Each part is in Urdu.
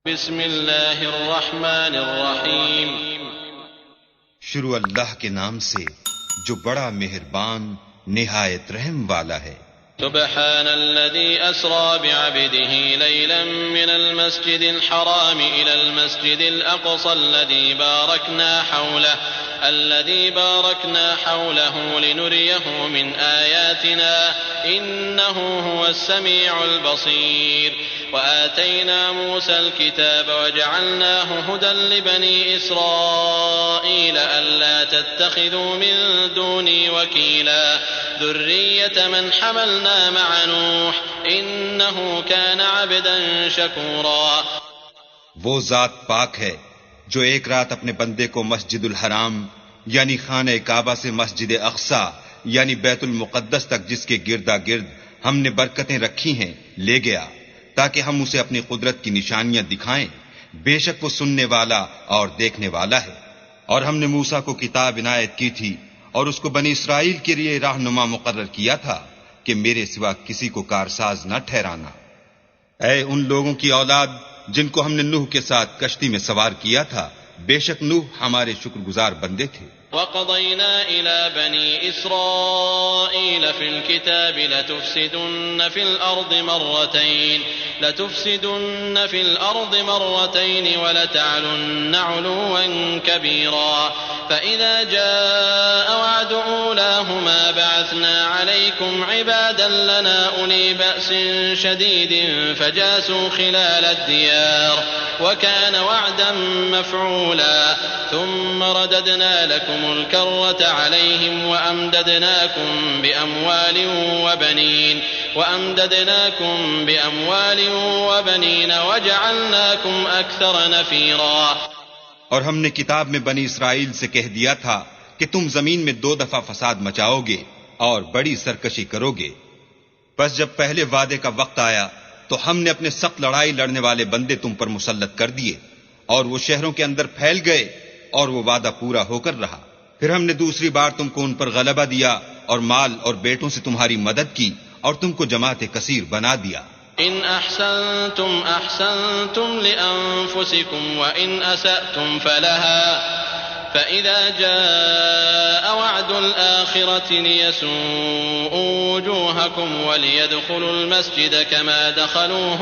بسم اللہ الرحمن الرحیم شروع اللہ کے نام سے جو بڑا مہربان نہایت رحم والا ہے۔ سبحان الذي أسرى بعبده ليلا من المسجد الحرام إلى المسجد الأقصى الذي باركنا حوله لنريه من آياتنا إنه هو السميع البصير وآتينا موسى الكتاب وجعلناه هدى لبني إسرائيل ألا تتخذوا من دوني وكيلا ذرية من حملنا مع نوح إنه كان عبدا شكورا۔ وہ ذات پاک ہے جو ایک رات اپنے بندے کو مسجد الحرام یعنی خانہ کعبہ سے مسجد اقصی یعنی بیت المقدس تک جس کے گردا گرد ہم نے برکتیں رکھی ہیں لے گیا تاکہ ہم اسے اپنی قدرت کی نشانیاں دکھائیں۔ بے شک وہ سننے والا اور دیکھنے والا ہے۔ اور ہم نے موسیٰ کو کتاب عنایت کی تھی اور اس کو بنی اسرائیل کے لیے رہنما مقرر کیا تھا کہ میرے سوا کسی کو کارساز نہ ٹھہرانا۔ اے ان لوگوں کی اولاد جن کو ہم نے نوح کے ساتھ کشتی میں سوار کیا تھا، بے شک نوح ہمارے شکر گزار بندے تھے۔ وَقَضَيْنَا إِلَى بَنِي إِسْرَائِيلَ فِي الْكِتَابِ لَتُفْسِدُنَّ فِي الْأَرْضِ مَرَّتَيْنِ وَلَتَعْلُنَّ عُلُوًّا كَبِيرًا فَإِذَا جَاءَ وَعْدُ أُولَاهُمَا بَعَثْنَا عَلَيْكُمْ عِبَادًا لَنَا أُولِي بَأْسٍ شَدِيدٍ فَجَاسُوا خِلَالَ الدِّيَارِ وَكَانَ وَعْدًا مَفْعُولًا ثُمَّ رَدَدْنَا لَكُمُ الْكَرَّةَ عَلَيْهِمْ وَأَمْدَدْنَاكُمْ بِأَمْوَالٍ وَبَنِينَ وَجَعَلْنَاكُمْ أَكْثَرَ نَفِيرًا۔ اور ہم نے کتاب میں بنی اسرائیل سے کہہ دیا تھا کہ تم زمین میں 2 دفعہ فساد مچاؤ گے اور بڑی سرکشی کرو گے۔ بس جب پہلے وعدے کا وقت آیا تو ہم نے اپنے سخت لڑائی لڑنے والے بندے تم پر مسلط کر دیے اور وہ شہروں کے اندر پھیل گئے اور وہ وعدہ پورا ہو کر رہا۔ پھر ہم نے دوسری بار تم کو ان پر غلبہ دیا اور مال اور بیٹوں سے تمہاری مدد کی اور تم کو جماعت کثیر بنا دیا۔ إن أحسنتم أحسنتم لأنفسكم وإن أسأتم فلها فإذا جاء وعد الآخرة ليسوءوا وجوهكم وليدخلوا المسجد كما دخلوه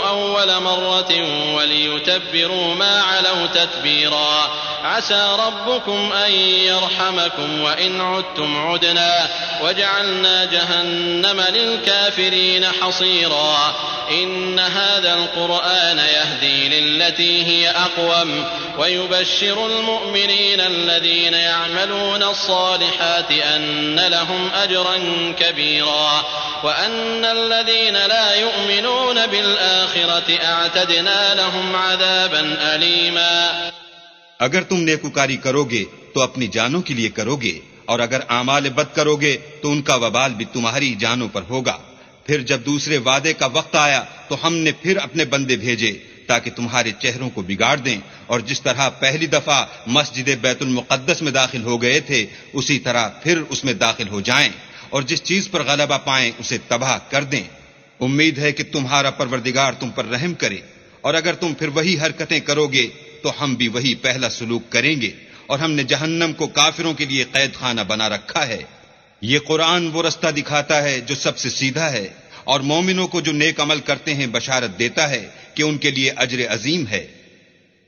أول مرة وليتبروا ما علوا تتبيرا عسى ربكم أن يرحمكم وإن عدتم عدنا وجعلنا جهنم للكافرين حصيرا إن هذا القرآن يهدي للتي هي أقوم ويبشر المؤمنين الذين يعملون الصالحات أن لهم أجرا كبيرا وأن الذين لا يؤمنون بالآخرة أعتدنا لهم عذابا أليما۔ اگر تم نیکوکاری کرو گے تو اپنی جانوں کے لیے کرو گے اور اگر اعمال بد کرو گے تو ان کا وبال بھی تمہاری جانوں پر ہوگا۔ پھر جب دوسرے وعدے کا وقت آیا تو ہم نے پھر اپنے بندے بھیجے تاکہ تمہارے چہروں کو بگاڑ دیں، اور جس طرح پہلی دفعہ مسجد بیت المقدس میں داخل ہو گئے تھے اسی طرح پھر اس میں داخل ہو جائیں، اور جس چیز پر غلبہ پائیں اسے تباہ کر دیں۔ امید ہے کہ تمہارا پروردگار تم پر رحم کرے، اور اگر تم پھر وہی حرکتیں کرو گے تو ہم بھی وہی پہلا سلوک کریں گے، اور ہم نے جہنم کو کافروں کے لیے قید خانہ بنا رکھا ہے۔ یہ قرآن وہ رستہ دکھاتا ہے جو سب سے سیدھا ہے، اور مومنوں کو جو نیک عمل کرتے ہیں بشارت دیتا ہے کہ ان کے لیے اجر عظیم ہے،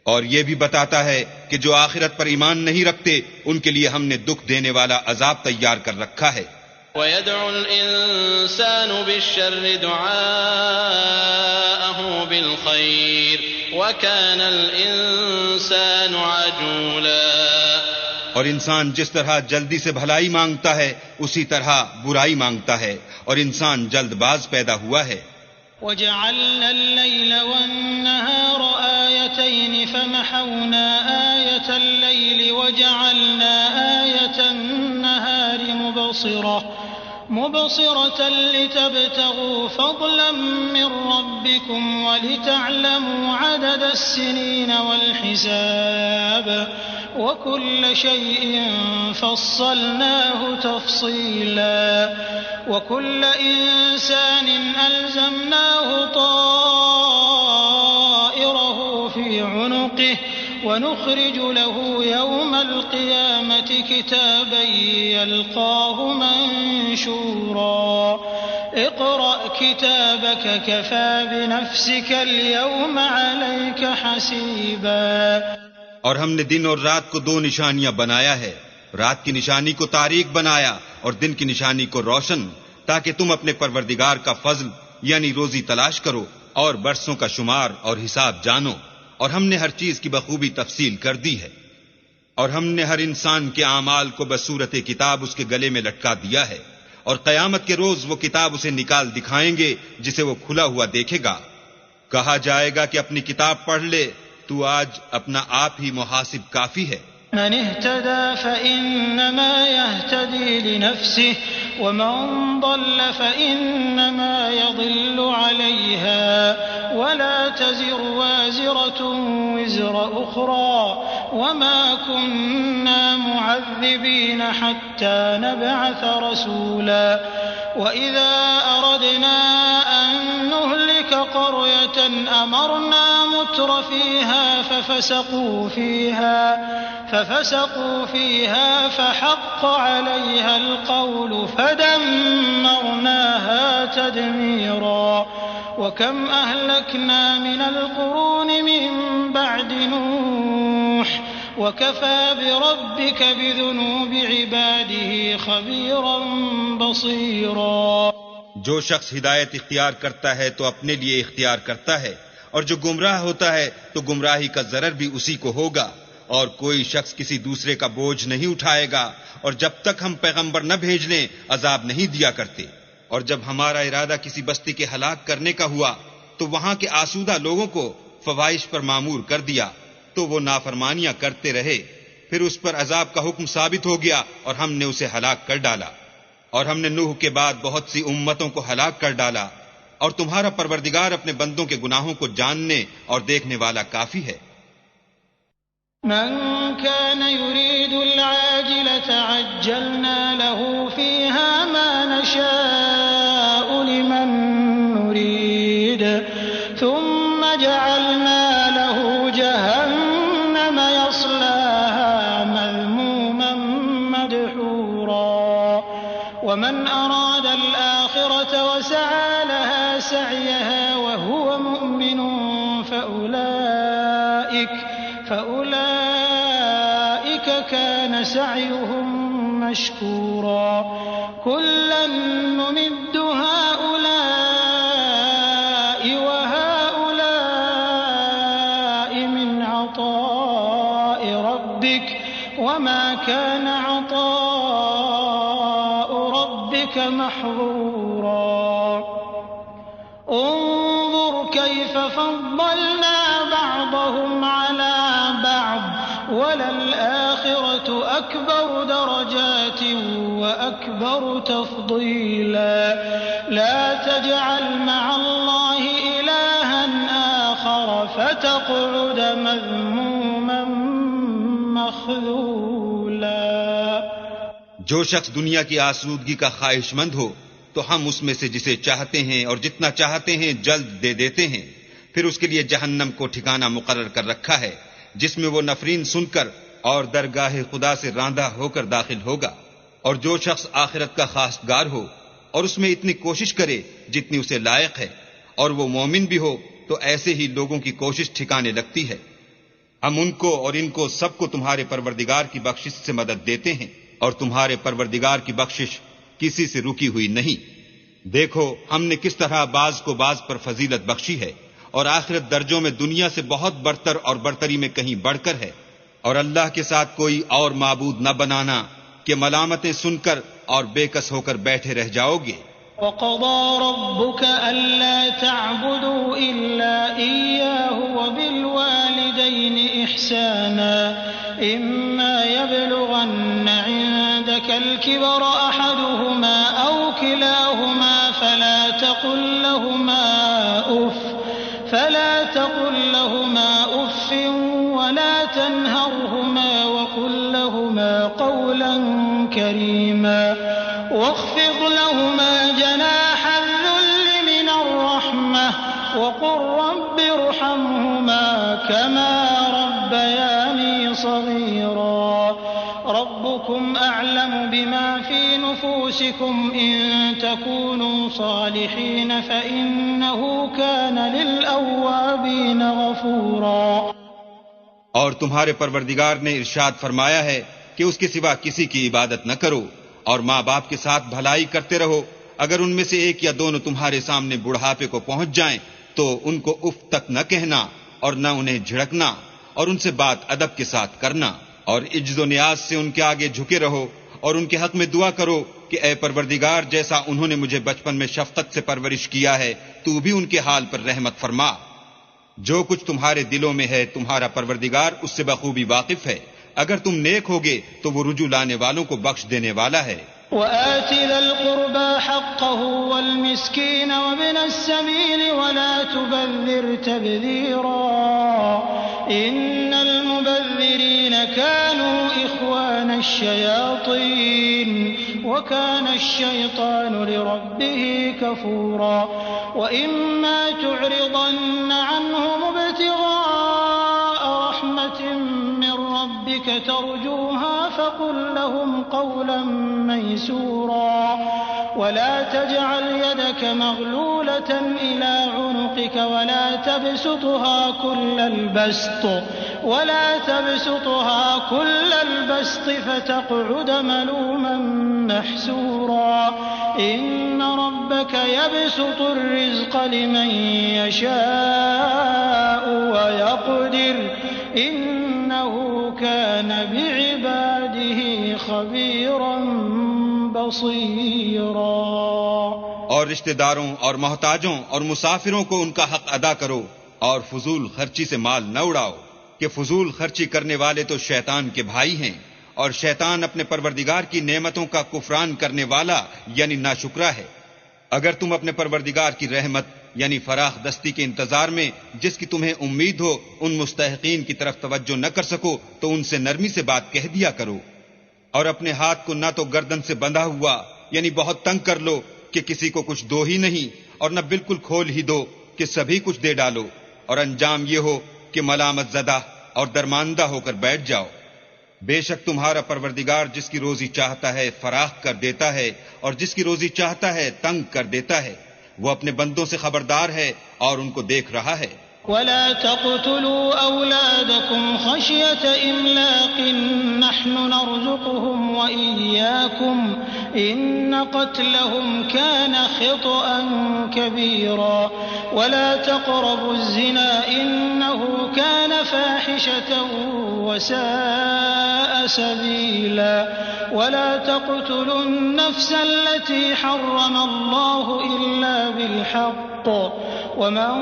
اور یہ بھی بتاتا ہے کہ جو آخرت پر ایمان نہیں رکھتے ان کے لیے ہم نے دکھ دینے والا عذاب تیار کر رکھا ہے۔ وَيَدْعُ الْإِنسَانُ بِالشَّرِّ دُعَاءَهُ بِالْخَيْرِ وَكَانَ الْإِنسَانُ عَجُولًا۔ اور انسان جس طرح جلدی سے بھلائی مانگتا ہے اسی طرح برائی مانگتا ہے، اور انسان جلد باز پیدا ہوا ہے۔ وَجَعَلْنَا اللَّيْلَ وَالنَّهَارَ آيَتَيْنِ فَمَحَوْنَا آيَةَ اللَّيْلِ وَجَعَلْنَا آيَةَ النَّهَارِ مُبْصِرَةً مبصرة لتبتغوا فضلا من ربكم ولتعلموا عدد السنين والحساب وكل شيء فصلناه تفصيلا وكل إنسان ألزمناه طائره في عنقه ونخرج له يوم القيامة كتابا يلقاه منشورا اقرأ كتابك كفى بنفسك اليوم عليك حسيبا. اور ہم نے دن اور رات کو دو نشانیاں بنایا ہے، رات کی نشانی کو تاریک بنایا اور دن کی نشانی کو روشن، تاکہ تم اپنے پروردگار کا فضل یعنی روزی تلاش کرو اور برسوں کا شمار اور حساب جانو. اور ہم نے ہر چیز کی بخوبی تفصیل کر دی ہے، اور ہم نے ہر انسان کے اعمال کو بصورت کتاب اس کے گلے میں لٹکا دیا ہے، اور قیامت کے روز وہ کتاب اسے نکال دکھائیں گے جسے وہ کھلا ہوا دیکھے گا. کہا جائے گا کہ اپنی کتاب پڑھ لے، تو آج اپنا آپ ہی محاسب کافی ہے. من اهتدى فإنما يهتدي لنفسه ومن ضل فإنما يضل عليها ولا تزر وازرة وزر أخرى وما كنا معذبين حتى نبعث رسولا وإذا أردنا أن نهلك قرية أمرنا متر فيها ففسقوا فيها فحق عليها القول فدمرناها تدميرا. وكم أهلكنا من القرون من بعد نوح وكفى بربك بذنوب عباده خبيرا بصيرا. جو شخص ہدایت اختیار کرتا ہے تو اپنے لیے اختیار کرتا ہے، اور جو گمراہ ہوتا ہے تو گمراہی کا ضرر بھی اسی کو ہوگا، اور کوئی شخص کسی دوسرے کا بوجھ نہیں اٹھائے گا، اور جب تک ہم پیغمبر نہ بھیج لیں عذاب نہیں دیا کرتے. اور جب ہمارا ارادہ کسی بستی کے ہلاک کرنے کا ہوا تو وہاں کے آسودہ لوگوں کو فواحش پر معمور کر دیا، تو وہ نافرمانیاں کرتے رہے، پھر اس پر عذاب کا حکم ثابت ہو گیا اور ہم نے اسے ہلاک کر ڈالا. اور ہم نے نوح کے بعد بہت سی امتوں کو ہلاک کر ڈالا، اور تمہارا پروردگار اپنے بندوں کے گناہوں کو جاننے اور دیکھنے والا کافی ہے. من كان يريد العاجلة عجلنا له فيها ما نشاء لمن نريد ثم جعلنا له جهنم يصلاها مذموما مدحورا. ومن أراد الآخرة وسعى لها سعيها وهو مؤمن فأولئك كان سعيهم مشكورا. كلا نمد هؤلاء وهؤلاء من عطاء ربك وما كان عطاء ربك محظورا. انظر كيف فضلنا بعضهم على بعض وللآخرة أكبر درجات وأكبر تفضيلا. لا تجعل مع الله إلها آخر فتقعد مذموما مخذولا. جو شخص دنیا کی آسودگی کا خواہش مند ہو تو ہم اس میں سے جسے چاہتے ہیں اور جتنا چاہتے ہیں جلد دے دیتے ہیں، پھر اس کے لیے جہنم کو ٹھکانہ مقرر کر رکھا ہے جس میں وہ نفرین سن کر اور درگاہ خدا سے راندہ ہو کر داخل ہوگا. اور جو شخص آخرت کا خواستگار ہو اور اس میں اتنی کوشش کرے جتنی اسے لائق ہے اور وہ مومن بھی ہو تو ایسے ہی لوگوں کی کوشش ٹھکانے لگتی ہے. ہم ان کو اور ان کو سب کو تمہارے پروردگار کی بخشش سے مدد دیتے ہیں، اور تمہارے پروردگار کی بخشش کسی سے رکی ہوئی نہیں. دیکھو ہم نے کس طرح بعض کو بعض پر فضیلت بخشی ہے، اور آخرت درجوں میں دنیا سے بہت برتر اور برتری میں کہیں بڑھ کر ہے. اور اللہ کے ساتھ کوئی اور معبود نہ بنانا کہ ملامتیں سن کر اور بے کس ہو کر بیٹھے رہ جاؤ گے. وَقَضَى رَبُّكَ أَلَّا تَعْبُدُوا إِلَّا إِيَّاهُ وَبِالْوَالِدَيْنِ إِحْسَانًا إِمَّا يَبْلُغَنَّ عِندَكَ الْكِبَرَ أَحَدُهُمَا أَوْ كلاهما فلا تقل لهما أف ولا تنهرهما وقل لهما قولا كريما واخفض لهما جناح الذل من الرحمة وقل رب ارحمهما كما ربياني صغيرا ربكم أعلم بما في نفوسكم إن تكونوا صالحين فإنه كان للأوابين غفورا. اور تمہارے پروردگار نے ارشاد فرمایا ہے کہ اس کے سوا کسی کی عبادت نہ کرو اور ماں باپ کے ساتھ بھلائی کرتے رہو. اگر ان میں سے ایک یا دونوں تمہارے سامنے بڑھاپے کو پہنچ جائیں تو ان کو اف تک نہ کہنا اور نہ انہیں جھڑکنا اور ان سے بات ادب کے ساتھ کرنا اور عجز و نیاز سے ان کے آگے جھکے رہو اور ان کے حق میں دعا کرو کہ اے پروردگار جیسا انہوں نے مجھے بچپن میں شفقت سے پرورش کیا ہے تو بھی ان کے حال پر رحمت فرما. جو کچھ تمہارے دلوں میں ہے تمہارا پروردگار اس سے بخوبی واقف ہے. اگر تم نیک ہوگے تو وہ رجوع لانے والوں کو بخش دینے والا ہے. وآت ذا القربى حقه والمسكين وابن السبيل ولا تبذر تبذيرا إن المبذرين كانوا إخوان الشياطين وكان الشيطان لربه كفورا. وإما تعرضن عنهم ابتغاء رحمة من ربك ترجوها فقل لهم قولا ميسورا ولا تجعل يدك مغلولة إلى عنقك ولا تبسطها كل البسط فتقعد ملوما محسورا. إن ربك يبسط الرزق لمن يشاء ويقدر إنه كان بعباده خبيرا بصيرا. اور رشتہ داروں اور محتاجوں اور مسافروں کو ان کا حق ادا کرو اور فضول خرچی سے مال نہ اڑاؤ کہ فضول خرچی کرنے والے تو شیطان کے بھائی ہیں اور شیطان اپنے پروردگار کی نعمتوں کا کفران کرنے والا یعنی ناشکرا ہے. اگر تم اپنے پروردگار کی رحمت یعنی فراخ دستی کے انتظار میں جس کی تمہیں امید ہو ان مستحقین کی طرف توجہ نہ کر سکو تو ان سے نرمی سے بات کہہ دیا کرو اور اپنے ہاتھ کو نہ تو گردن سے بندھا ہوا یعنی بہت تنگ کر لو کہ کسی کو کچھ دو ہی نہیں اور نہ بالکل کھول ہی دو کہ سبھی کچھ دے ڈالو اور انجام یہ ہو کہ ملامت زدہ اور درماندہ ہو کر بیٹھ جاؤ. بے شک تمہارا پروردگار جس کی روزی چاہتا ہے فراخ کر دیتا ہے اور جس کی روزی چاہتا ہے تنگ کر دیتا ہے. وہ اپنے بندوں سے خبردار ہے اور ان کو دیکھ رہا ہے. ولا تقتلوا أولادكم خشية إملاق نحن نرزقهم وإياكم إن قتلهم كان خطأ كبيرا. ولا تقربوا الزنا إنه كان فاحشة وساء سبيلا. ولا تقتلوا النفس التي حرم الله إلا بالحق ومن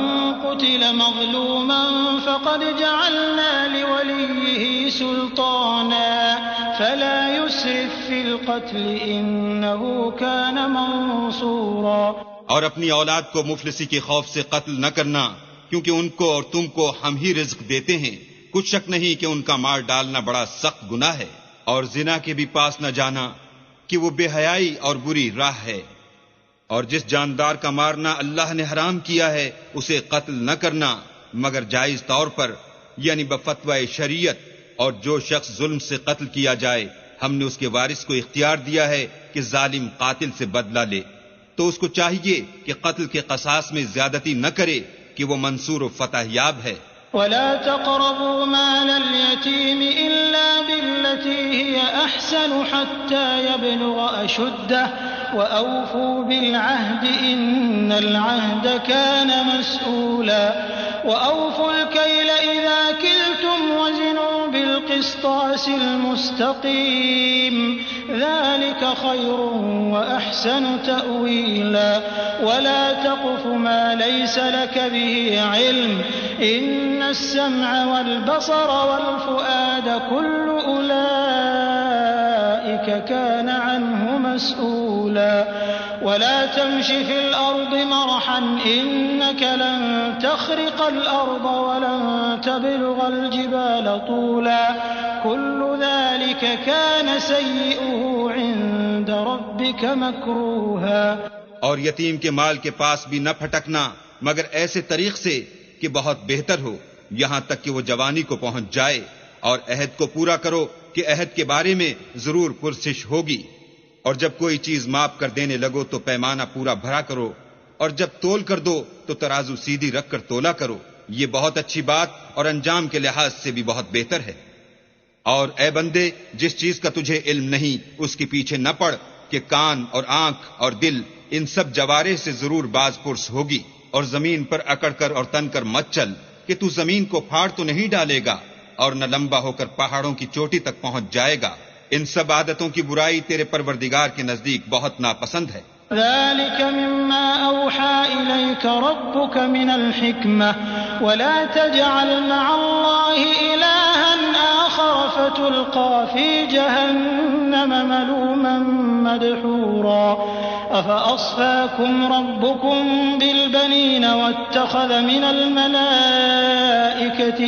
قتل مظلوما فقد جعلنا لوليه سلطانا فلا يسرف في القتل إنه كان منصورا. اور اپنی اولاد کو مفلسی کے خوف سے قتل نہ کرنا کیونکہ ان کو اور تم کو ہم ہی رزق دیتے ہیں. کچھ شک نہیں کہ ان کا مار ڈالنا بڑا سخت گناہ ہے. اور زنا کے بھی پاس نہ جانا کہ وہ بے حیائی اور بری راہ ہے. اور جس جاندار کا مارنا اللہ نے حرام کیا ہے اسے قتل نہ کرنا مگر جائز طور پر یعنی بفتوی شریعت. اور جو شخص ظلم سے قتل کیا جائے ہم نے اس کے وارث کو اختیار دیا ہے کہ ظالم قاتل سے بدلہ لے تو اس کو چاہیے کہ قتل کے قصاص میں زیادتی نہ کرے کہ وہ منصور و فتح یاب ہے. ولا تقربوا مال اليتيم إلا بالتي هي أحسن حتى يبلغ أشده وأوفوا بالعهد إن العهد كان مسؤولا. وأوفوا الكيل إذا كلتم وزنوا بالقسطاس المستقيم ذلك خير وأحسن تأويلا. ولا تقف ما ليس لك به علم إن السمع والبصر والفؤاد كل أولئك أولئك كان عنه مسؤولا ولا تمش في الأرض مرحا إنك لن تخرق الأرض ولن تبلغ الجبال طولا كل ذلك كان سيئه عند ربك مكروها. اور یتیم کے مال کے پاس بھی نہ پھٹکنا مگر ایسے طریق سے کہ بہت بہتر ہو یہاں تک کہ وہ جوانی کو پہنچ جائے، اور عہد کو پورا کرو کہ عہد کے بارے میں ضرور پرسش ہوگی، اور جب کوئی چیز ماپ کر دینے لگو تو پیمانہ پورا بھرا کرو، اور جب تول کر دو تو ترازو سیدھی رکھ کر تولا کرو، یہ بہت اچھی بات اور انجام کے لحاظ سے بھی بہت بہتر ہے. اور اے بندے، جس چیز کا تجھے علم نہیں اس کے پیچھے نہ پڑ کہ کان اور آنکھ اور دل ان سب جوارے سے ضرور باز پرس ہوگی، اور زمین پر اکڑ کر اور تن کر مت چل کہ تو زمین کو پھاڑ تو نہیں ڈالے گا اور نہ لمبا ہو کر پہاڑوں کی چوٹی تک پہنچ جائے گا. ان سب عادتوں کی برائی تیرے پروردگار کے نزدیک بہت ناپسند ہے. ذلك مما أوحى إليك ربك من الحكمة ولا تجعل مع الله إلها آخر فتلقى في جهنم ملوما مدحورا. أفأصفاكم ربكم بالبنين واتخذ من الملائكة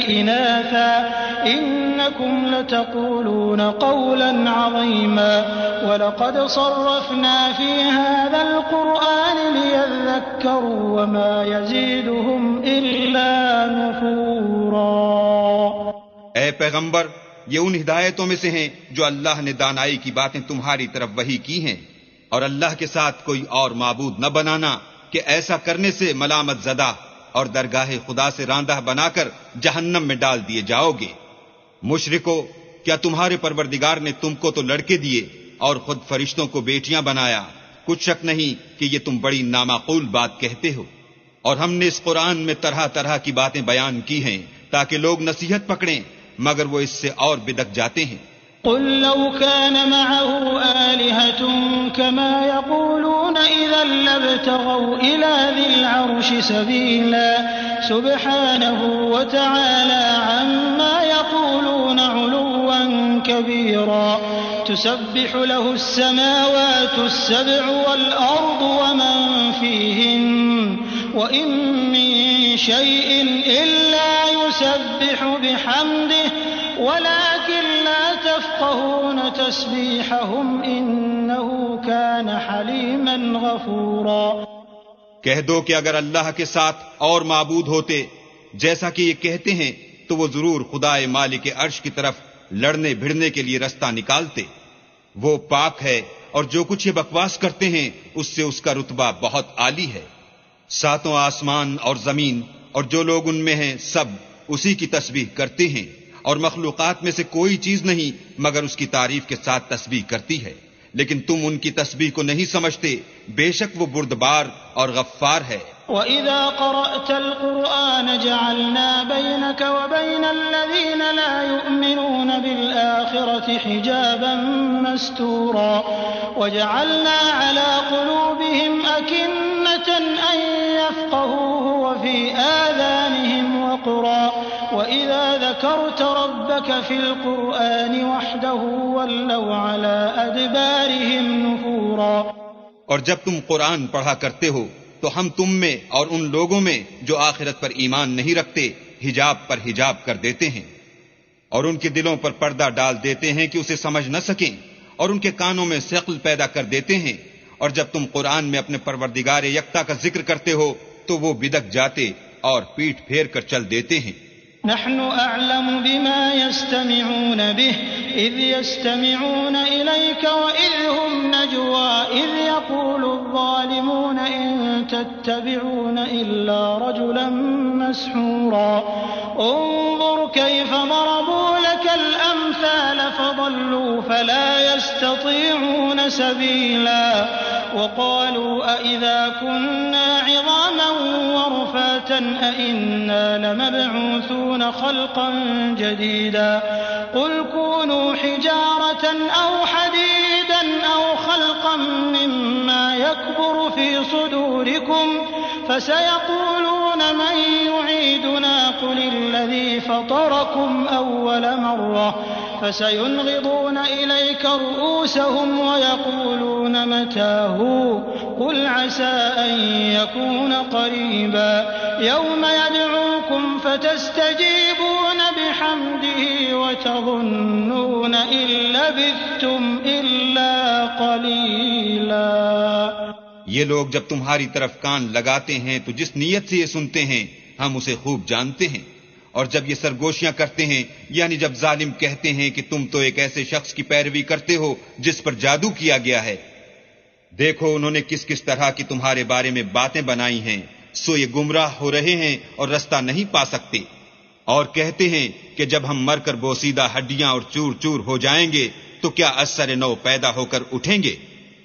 إناثا إنكم لتقولون قولا عظيما. ولقد صرفنا في هذا القرآن ليذكروا وما يزيدهم إلا نفورا. اے پیغمبر، یہ ان ہدایتوں میں سے ہیں جو اللہ نے دانائی کی باتیں تمہاری طرف وحی کی ہیں، اور اللہ کے ساتھ کوئی اور معبود نہ بنانا کہ ایسا کرنے سے ملامت زدہ اور درگاہ خدا سے راندہ بنا کر جہنم میں ڈال دیے جاؤ گے. مشرکو، کیا تمہارے پروردگار نے تم کو تو لڑکے دیے اور خود فرشتوں کو بیٹیاں بنایا؟ کچھ شک نہیں کہ یہ تم بڑی نامعقول بات کہتے ہو. اور ہم نے اس قرآن میں طرح طرح کی باتیں بیان کی ہیں تاکہ لوگ نصیحت پکڑیں، مگر وہ اس سے اور بدک جاتے ہیں. قل لو كان معه آلهة كما يقولون إذا لابتغوا إلى ذي العرش سبيلا سبحانه وتعالى عما يقولون علوا كبيرا. تسبح له السماوات السبع والأرض ومن فيهن وإن من شيء إلا يسبح بحمده ولكن لا تفقهون تسبيحهم إنه كان حليما غفورا. کہہ دو کہ اگر اللہ کے ساتھ اور معبود ہوتے جیسا کہ یہ کہتے ہیں تو وہ ضرور خدائے مالک عرش کی طرف لڑنے بھڑنے کے لیے رستہ نکالتے. وہ پاک ہے اور جو کچھ یہ بکواس کرتے ہیں اس سے اس کا رتبہ بہت عالی ہے. ساتوں آسمان اور زمین اور جو لوگ ان میں ہیں سب اسی کی تسبیح کرتے ہیں، اور مخلوقات میں سے کوئی چیز نہیں مگر اس کی تعریف کے ساتھ تسبیح کرتی ہے، لیکن تم ان کی تسبیح کو نہیں سمجھتے. بے شک وہ بردبار اور غفار ہے. وَإِذَا قَرَأْتَ الْقُرْآنَ جَعَلْنَا بَيْنَكَ وَبَيْنَ الَّذِينَ لَا يُؤْمِنُونَ بِالْآخِرَةِ حِجَابًا مَسْتُورًا وَجَعَلْنَا عَلَى قُلُوبِهِمْ أَكِنَّةً أَن يَفْقَهُوهُ وَفِي آذَانِهِمْ وَقْرًا وَإِذَا ذَكَرْتَ رَبَّكَ فِي الْقُرْآنِ وَحْدَهُ وَلَّوْا عَلَى أَدْبَارِهِمْ نُفُورًا. اور جب تم قرآن پڑھا کرتے ہو تو ہم تم میں اور ان لوگوں میں جو آخرت پر ایمان نہیں رکھتے حجاب پر حجاب کر دیتے ہیں، اور ان کے دلوں پر پردہ ڈال دیتے ہیں کہ اسے سمجھ نہ سکیں، اور ان کے کانوں میں ثقل پیدا کر دیتے ہیں. اور جب تم قرآن میں اپنے پروردگار یکتا کا ذکر کرتے ہو تو وہ بدک جاتے اور پیٹ پھیر کر چل دیتے ہیں. نحن أعلم بما يستمعون به إذ يستمعون إليك وإذ هم نجوى إذ يقول الظالمون إن تتبعون إلا رجلا مسحورا. انظر كيف ضربوا لك الأمثال فضلوا فلا يستطيعون سبيلا. وقالوا أئذا كنا عظاما ورفاتا أئنا لمبعوثون خلقا جديدا. قل كونوا حجارة أو حديدا أو خلقا مما يكبر في صدوركم فسيقولون من يعيد يعيدنا قل الذي فطركم أول مرة فسينغضون إليك رؤوسهم ويقولون متى هو قل عسى أن يكون قريبا يوم يدعوكم فتستجيبون بحمده وتظنون إن لبثتم إلا قليلا. یہ لوگ جب تمہاری طرف کان لگاتے ہیں تو جس نیت سے یہ سنتے ہیں ہم اسے خوب جانتے ہیں، اور جب یہ سرگوشیاں کرتے ہیں یعنی جب ظالم کہتے ہیں کہ تم تو ایک ایسے شخص کی پیروی کرتے ہو جس پر جادو کیا گیا ہے، دیکھو انہوں نے کس کس طرح کی تمہارے بارے میں باتیں بنائی ہیں، سو یہ گمراہ ہو رہے ہیں اور رستہ نہیں پا سکتے، اور کہتے ہیں کہ جب ہم مر کر بوسیدہ ہڈیاں اور چور چور ہو جائیں گے تو کیا اثر نو پیدا ہو کر اٹھیں گے؟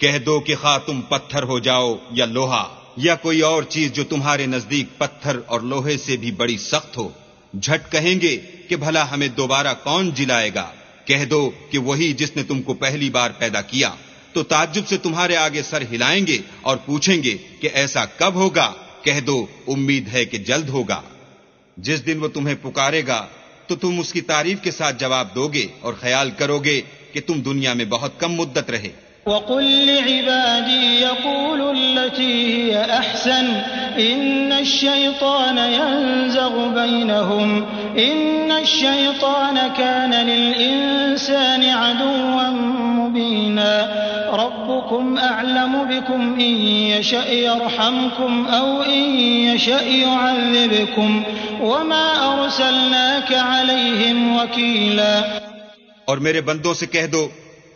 کہہ دو کہ خواہ تم پتھر ہو جاؤ یا لوہا یا کوئی اور چیز جو تمہارے نزدیک پتھر اور لوہے سے بھی بڑی سخت ہو، جھٹ کہیں گے کہ بھلا ہمیں دوبارہ کون جلائے گا؟ کہہ دو کہ وہی جس نے تم کو پہلی بار پیدا کیا، تو تعجب سے تمہارے آگے سر ہلائیں گے اور پوچھیں گے کہ ایسا کب ہوگا؟ کہہ دو امید ہے کہ جلد ہوگا. جس دن وہ تمہیں پکارے گا تو تم اس کی تعریف کے ساتھ جواب دو گے اور خیال کرو گے کہ تم دنیا میں بہت کم مدت رہے. وَقُلْ لِعِبَادِي يَقُولُوا الَّتِي هِيَ أَحْسَنُ إِنَّ الشَّيْطَانَ يَنزَغُ بَيْنَهُمْ إِنَّ الشَّيْطَانَ كَانَ لِلْإِنسَانِ عَدُوًّا مُبِينًا رَبُّكُمْ أَعْلَمُ بِكُمْ إِن يَشَأْ يَرْحَمْكُمْ أَوْ إِن يَشَأْ يُعَذِّبْكُمْ وَمَا أَرْسَلْنَاكَ عَلَيْهِمْ وَكِيلًا. اور میرے بندوں سے کہہ دو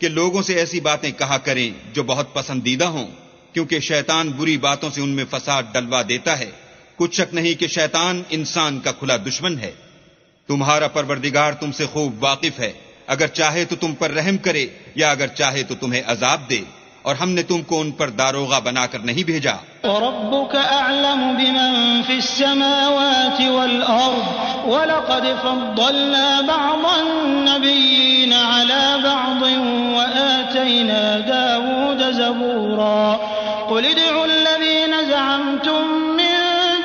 کہ لوگوں سے ایسی باتیں کہا کریں جو بہت پسندیدہ ہوں، کیونکہ شیطان بری باتوں سے ان میں فساد ڈلوا دیتا ہے. کچھ شک نہیں کہ شیطان انسان کا کھلا دشمن ہے. تمہارا پروردگار تم سے خوب واقف ہے، اگر چاہے تو تم پر رحم کرے یا اگر چاہے تو تمہیں عذاب دے، اور ہم نے تم کو ان پر داروغہ بنا کر نہیں بھیجا. وَرَبُّكَ أَعْلَمُ بِمَن فِي السَّمَاوَاتِ وَالْأَرْضِ وَلَقَدْ فَضَّلْنَا بَعْضَ النَّبِيِّينَ عَلَى بَعْضٍ وَآتَيْنَا دَاوُودَ زَبُورًا. قُلِ ادْعُوا الَّذِينَ زَعَمْتُم مِّن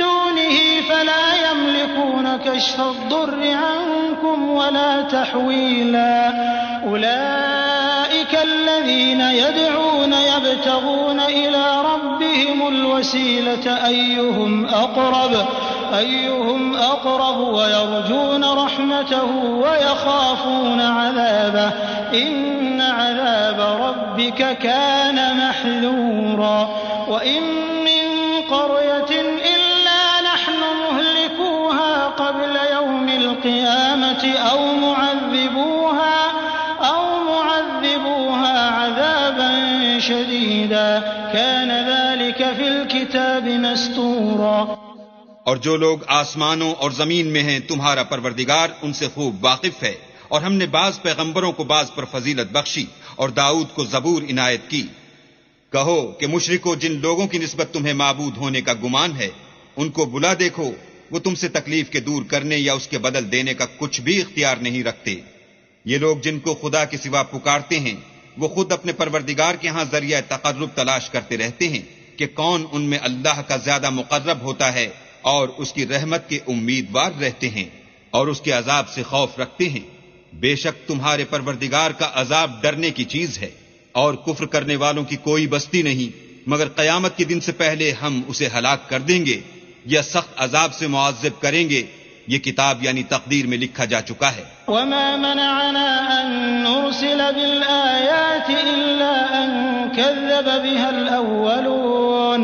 دُونِهِ فَلَا يَمْلِكُونَ كَشْفَ الضُّرِّ عَنكُمْ وَلَا تَحْوِيلًا. أولئك الذين يدعون يبتغون إلى ربهم الوسيلة أيهم أقرب ويرجون رحمته ويخافون عذابه إن عذاب ربك كان محذورا. وإن من قرية إلا نحن مهلكوها قبل يوم القيامة أو معذبوها عذابا شديدا كان ذلك في الكتاب مسطورا. اور جو لوگ آسمانوں اور زمین میں ہیں تمہارا پروردگار ان سے خوب واقف ہے، اور ہم نے بعض پیغمبروں کو بعض پر فضیلت بخشی اور داؤد کو زبور عنایت کی. کہو کہ مشرکو جن لوگوں کی نسبت تمہیں معبود ہونے کا گمان ہے ان کو بلا دیکھو، وہ تم سے تکلیف کے دور کرنے یا اس کے بدل دینے کا کچھ بھی اختیار نہیں رکھتے. یہ لوگ جن کو خدا کے سوا پکارتے ہیں وہ خود اپنے پروردگار کے ہاں ذریعہ تقرب تلاش کرتے رہتے ہیں کہ کون ان میں اللہ کا زیادہ مقرب ہوتا ہے، اور اس کی رحمت کے امیدوار رہتے ہیں اور اس کے عذاب سے خوف رکھتے ہیں. بے شک تمہارے پروردگار کا عذاب ڈرنے کی چیز ہے، اور کفر کرنے والوں کی کوئی بستی نہیں مگر قیامت کے دن سے پہلے ہم اسے ہلاک کر دیں گے یا سخت عذاب سے معذب کریں گے. یہ کتاب یعنی تقدیر میں لکھا جا چکا ہے. وما منعنا أن نرسل بالآيات إلا أن كذب بها الأولون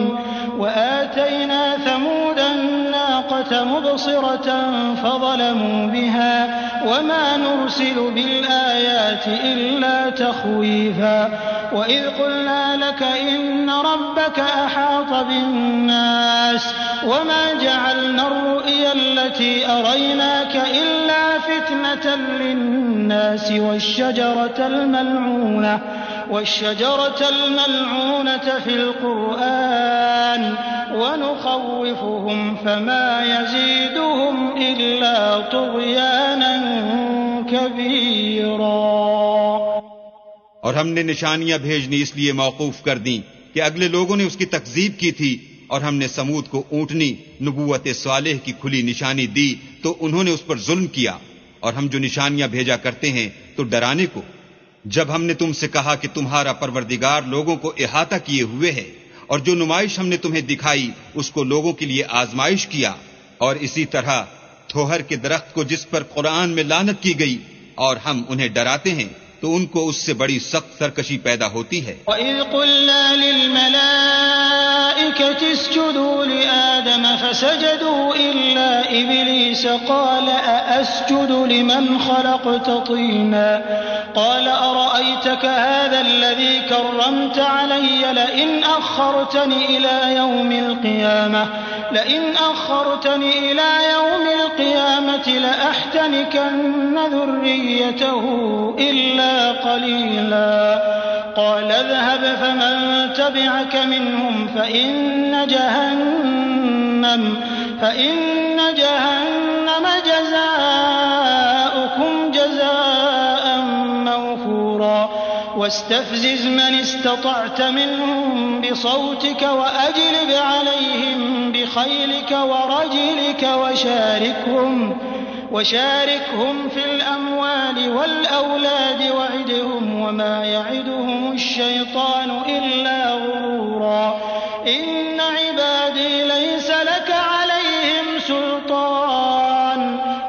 وآتينا ثمود الناقة مبصرة فظلموا بها وما نرسل بالآيات إلا تخويفا. وإذ قلنا لك إن ربك أحاط بالناس وما جعلنا الرؤيا التي أريناك إلا فتنة للناس والشجرة الملعونة في القرآن ونخوفهم فما يزيدهم إلا طغيانا كبيرا. اور ہم نے نشانیاں بھیجنی اس لیے موقوف کر دیں کہ اگلے لوگوں نے اس کی تکذیب کی تھی اور ہم نے سمود کو اونٹنی نبوت صالح کی کھلی نشانی دی تو انہوں نے اس پر ظلم کیا، اور ہم جو نشانیاں بھیجا کرتے ہیں تو ڈرانے کو۔ جب ہم نے تم سے کہا کہ تمہارا پروردگار لوگوں کو احاطہ کیے ہوئے ہے، اور جو نمائش ہم نے تمہیں دکھائی اس کو لوگوں کے لیے آزمائش کیا، اور اسی طرح تھوہر کے درخت کو جس پر قرآن میں لعنت کی گئی، اور ہم انہیں ڈراتے ہیں تو ان کو اس سے بڑی سخت سرکشی پیدا ہوتی ہے۔ وَإِذْ قُلْنَا لِلْمَلَائِكَةِ اسْجُدُوا لِآدَمَ فَسَجَدُوا إِلَّا إِبْلِيسَ قَالَ أَأَسْجُدُ لِمَنْ خَلَقْتَ طِينًا قَالَ أَرَأَيْتَكَ هَذَا الَّذِي كَرَّمْتَ عَلَيَّ لَئِنْ أَخَّرْتَنِ إِلَى يَوْمِ الْقِيَامَةِ لَأَحْتَنِكَنَّ ذُرِّيَّتَهُ إِلَّا قَلِيلًا قَالَ اذْهَبْ فَمَن تَبِعَكَ مِنْهُمْ فَإِنَّ جَهَنَّمَ جَزَاؤُكُمْ جَزَاءً مَّوْفُورًا وَاسْتَفْزِزْ مَنِ اسْتَطَعْتَ مِنْهُمْ بِصَوْتِكَ وَأَجْلِبْ عَلَيْهِمْ بِخَيْلِكَ وَرَجِلِكَ وشاركهم في الأموال والأولاد وعدهم وما يعدهم الشيطان إلا غرورا إن عبادي ليس لك عليهم سلطان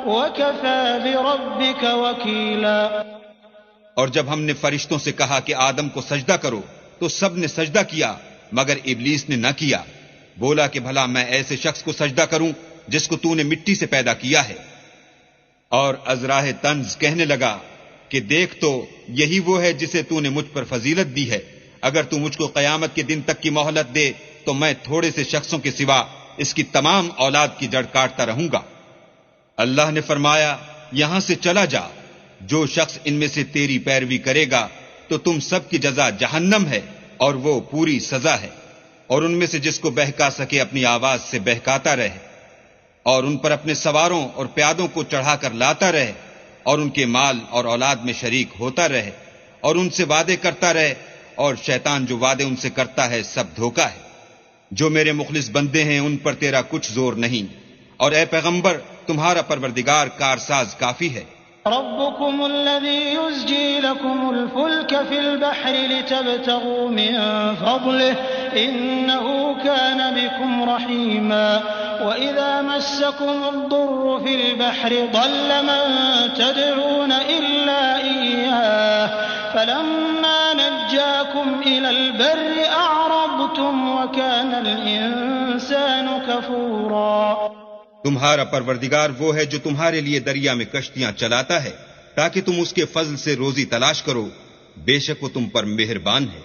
وكفى بربك وكيلا۔ اور جب ہم نے فرشتوں سے کہا کہ آدم کو سجدہ کرو تو سب نے سجدہ کیا مگر ابلیس نے نہ کیا، بولا کہ بھلا میں ایسے شخص کو سجدہ کروں جس کو تو نے مٹی سے پیدا کیا ہے، اور ازراہ طنز کہنے لگا کہ دیکھ تو یہی وہ ہے جسے تو نے مجھ پر فضیلت دی ہے، اگر تو مجھ کو قیامت کے دن تک کی مہلت دے تو میں تھوڑے سے شخصوں کے سوا اس کی تمام اولاد کی جڑ کاٹتا رہوں گا۔ اللہ نے فرمایا یہاں سے چلا جا، جو شخص ان میں سے تیری پیروی کرے گا تو تم سب کی جزا جہنم ہے اور وہ پوری سزا ہے، اور ان میں سے جس کو بہکا سکے اپنی آواز سے بہکاتا رہے، اور ان پر اپنے سواروں اور پیادوں کو چڑھا کر لاتا رہے، اور ان کے مال اور اولاد میں شریک ہوتا رہے، اور ان سے وعدے کرتا رہے، اور شیطان جو وعدے ان سے کرتا ہے سب دھوکا ہے۔ جو میرے مخلص بندے ہیں ان پر تیرا کچھ زور نہیں، اور اے پیغمبر تمہارا پروردگار کارساز کافی ہے۔ ربكم الذي يزجي لكم الفلك في البحر لتبتغوا من فضله إنه كان بكم رحيما وإذا مسكم الضر في البحر ضل من تدعون إلا إياه فلما نجاكم إلى البر أعرضتم وكان الإنسان كفورا۔ تمہارا پروردگار وہ ہے جو تمہارے لیے دریا میں کشتیاں چلاتا ہے تاکہ تم اس کے فضل سے روزی تلاش کرو، بے شک وہ تم پر مہربان ہے۔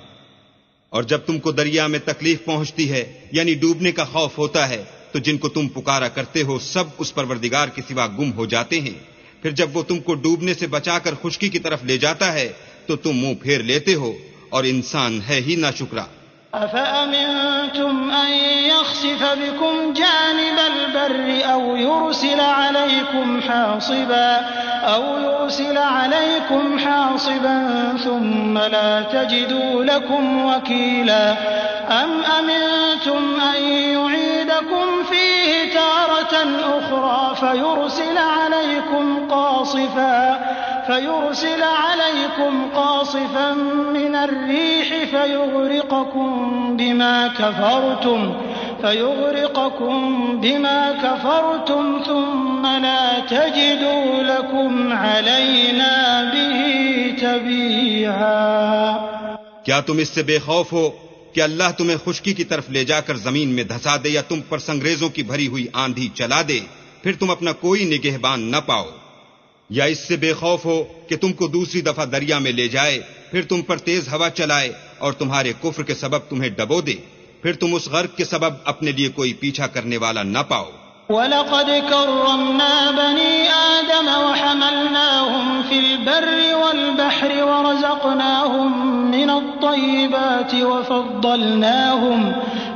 اور جب تم کو دریا میں تکلیف پہنچتی ہے یعنی ڈوبنے کا خوف ہوتا ہے تو جن کو تم پکارا کرتے ہو سب اس پروردگار کے سوا گم ہو جاتے ہیں، پھر جب وہ تم کو ڈوبنے سے بچا کر خشکی کی طرف لے جاتا ہے تو تم منہ پھیر لیتے ہو، اور انسان ہے ہی ناشکرا۔ أَفَأَمِنْتُمْ أَنْ يَخْسِفَ بِكُمْ جَانِبَ الْبَرِّ أَوْ يُرْسِلَ عَلَيْكُمْ حَاصِبًا ثُمَّ لَا تَجِدُوا لَكُمْ وَكِيلًا أَمْ أَمِنْتُمْ أَنْ يُعِيدَكُمْ فِيهِ تَارَةً أُخْرَى فيرسل عليكم قاصفا من الريح فيغرقكم بما كفرتم ثم لا تجدوا لكم علينا به تبيعا۔ کیا تم اس سے بے خوف ہو کہ اللہ تمہیں خشکی کی طرف لے جا کر زمین میں دھسا دے یا تم پر سنگریزوں کی بھری ہوئی آندھی چلا دے پھر تم اپنا کوئی نگہبان نہ پاؤ، یا اس سے بے خوف ہو کہ تم کو دوسری دفعہ دریا میں لے جائے پھر تم پر تیز ہوا چلائے اور تمہارے کفر کے سبب تمہیں ڈبو دے، پھر تم اس غرق کے سبب اپنے لیے کوئی پیچھا کرنے والا نہ پاؤ۔ وَلَقَدْ كَرَّمْنَا بَنِي آدَمَ وَحَمَلْنَاهُمْ فِي الْبَرِّ وَالْبَحْرِ وَرَزَقْنَاهُمْ مِنَ الطَّيِّبَاتِ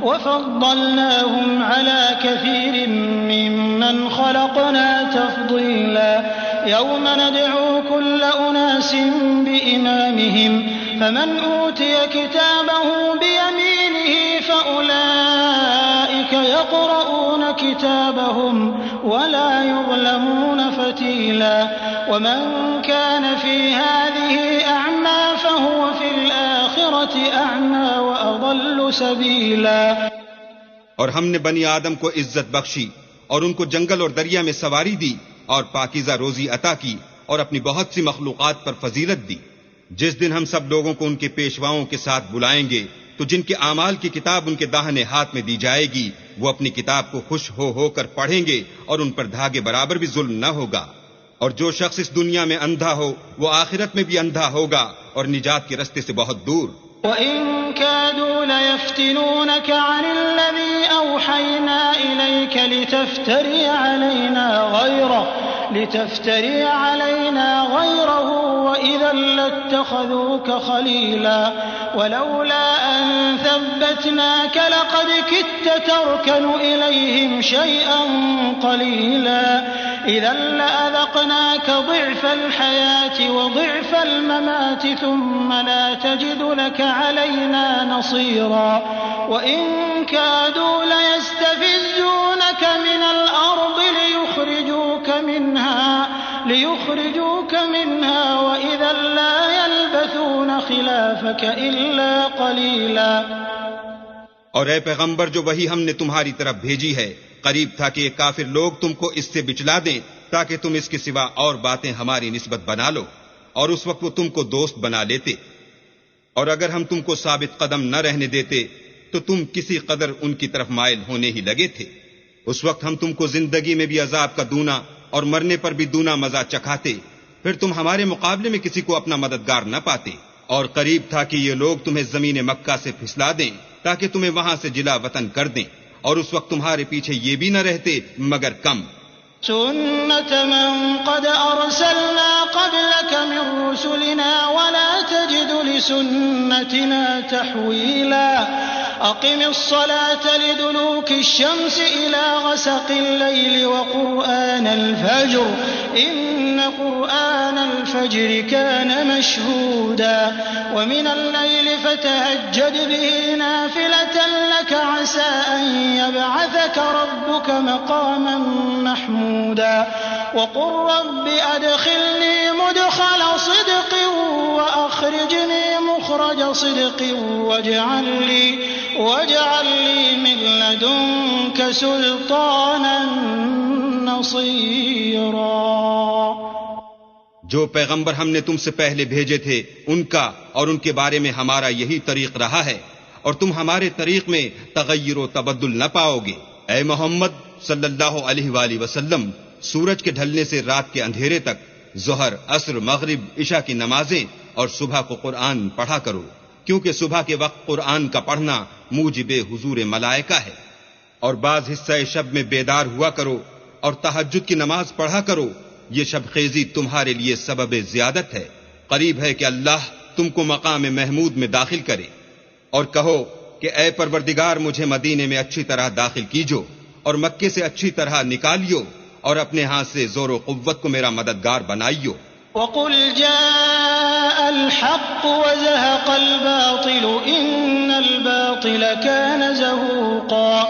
وَفَضَّلْنَاهُمْ عَلَى كَثِيرٍ مِّمَّنْ خَلَقْنَا تَفْضِيلًا۔ يَوْمَ نَدْعُو كُلَّ أُنَاسٍ بِإِمَامِهِمْ فَمَنْ أُوتِيَ كِتَابَهُ بِيَمِينِهِ فَأُولَئِكَ يقرؤون كتابهم ولا يظلمون فتيلا ومن كان في هذه أعمى فهو في الآخرة أعمى وأضل سبيلا۔ اور ہم نے بنی آدم کو عزت بخشی اور ان کو جنگل اور دریا میں سواری دی اور پاکیزہ روزی عطا کی اور اپنی بہت سی مخلوقات پر فضیلت دی۔ جس دن ہم سب لوگوں کو ان کے پیشواؤں کے ساتھ بلائیں گے تو جن کے اعمال کی کتاب ان کے داہنے ہاتھ میں دی جائے گی وہ اپنی کتاب کو خوش ہو کر پڑھیں گے اور ان پر دھاگے برابر بھی ظلم نہ ہوگا۔ اور جو شخص اس دنیا میں اندھا ہو وہ آخرت میں بھی اندھا ہوگا اور نجات کے رستے سے بہت دور۔ وَإِن كَادُوا لَيَفْتِنُونَكَ عَنِ الَّذِي أَوْحَيْنَا إِلَيْكَ لِتَفْتَرِيَ عَلَيْنَا غَيْرَهُ وَإِذًا لَّاتَّخَذُوكَ خَلِيلًا وَلَوْلَا أَن ثَبَّتْنَاكَ لَقَدْ كِدتَّ تَرْكَنُ إِلَيْهِمْ شَيْئًا قَلِيلًا إِذًا لَّأَذَقْنَاكَ ضِعْفَ الْحَيَاةِ وَضِعْفَ الْمَمَاتِ ثُمَّ لَا تَجِدُ لَكَ عَلَيْنَا نَصِيرًا وَإِن كَادُوا لَيَسْتَفِزُّونَكَ مِنَ الْأَرْضِ لِيُخْرِجُوكَ مِنْهَا وَإِذًا لَّا يَلْبَثُونَ خِلَافَكَ إِلَّا قَلِيلًا۔ اور اے پیغمبر جو وحی ہم نے تمہاری طرف بھیجی ہے، قریب تھا کہ یہ کافر لوگ تم کو اس سے بچلا دیں تاکہ تم اس کے سوا اور باتیں ہماری نسبت بنا لو، اور اس وقت وہ تم کو دوست بنا لیتے۔ اور اگر ہم تم کو ثابت قدم نہ رہنے دیتے تو تم کسی قدر ان کی طرف مائل ہونے ہی لگے تھے۔ اس وقت ہم تم کو زندگی میں بھی عذاب کا دونا اور مرنے پر بھی دونا مزہ چکھاتے، پھر تم ہمارے مقابلے میں کسی کو اپنا مددگار نہ پاتے۔ اور قریب تھا کہ یہ لوگ تمہیں زمین مکہ سے پھسلا دیں تاکہ تمہیں وہاں سے جلا وطن کر دیں، اور اس وقت تمہارے پیچھے یہ بھی نہ رہتے مگر کم۔ سنت من قد ارسلنا قبلك من رسلنا ولا تجد لسنتنا تحويلا اقم الصلاة لدلوك الشمس الى غسق الليل وقرآن الفجر ان قرآن الفجر كان مشهودا ومن الليل فتهجد به نافلة لك عسى ان يبعثك ربك مقاما محمودا وقل رب أدخلني مدخل صدق وأخرجني مخرج صدق واجعل لي من لدنك سلطانا نصيرا۔ جو پیغمبر ہم نے تم سے پہلے بھیجے تھے ان کا اور ان کے بارے میں ہمارا یہی طریق رہا ہے، اور تم ہمارے طریق میں تغیر و تبدل نہ پاؤ گے۔ اے محمد صلی اللہ علیہ وآلہ وسلم، سورج کے ڈھلنے سے رات کے اندھیرے تک ظہر، عصر، مغرب، عشاء کی نمازیں اور صبح کو قرآن پڑھا کرو، کیونکہ صبح کے وقت قرآن کا پڑھنا موجب حضور ملائکہ ہے۔ اور بعض حصہ شب میں بیدار ہوا کرو اور تہجد کی نماز پڑھا کرو، یہ شب خیزی تمہارے لیے سبب زیادت ہے۔ قریب ہے کہ اللہ تم کو مقام محمود میں داخل کرے۔ اور کہو کہ اے پروردگار مجھے مدینے میں اچھی طرح داخل کیجو اور مکے سے اچھی طرح نکالیو اور اپنے ہاتھ سے زور و قوت کو میرا مددگار بنائیو۔ وَقُلْ جَاءَ الْحَقُّ وَزَهَقَ الْبَاطِلُ إِنَّ الْبَاطِلَ كَانَ زَهُوقًا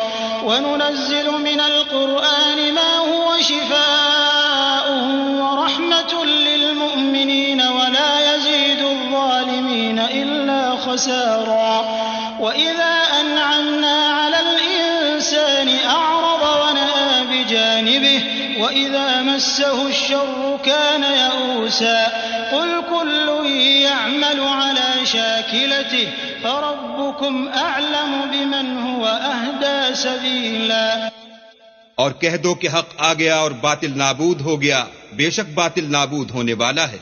وَنُنَزِّلُ مِنَ الْقُرْآنِ مَا هُوَ شِفَاءٌ وَرَحْمَةٌ لِّلْمُؤْمِنِينَ وَلَا يَزِيدُ الظَّالِمِينَ إِلَّا خَسَارًا وَإِذَا أَنْعَمْنَا عَلَى الْإِنسَانِ أَعْرَضَ وَنَأَىٰ بِجَانِبِهِ وَإِذَا مَسَّهُ الشَّرُّ كَانَ يَئُوسًا قُلْ كُلٌّ يَعْمَلُ عَلَىٰ شَاكِلَتِهِ فَرَبُّكُمْ أَعْلَمُ بِمَنْ هُوَ أَهْدَىٰ سَبِيلًا۔ اور کہہ دو کہ حق آ گیا اور باطل نابود ہو گیا، بے شک باطل نابود ہونے والا ہے۔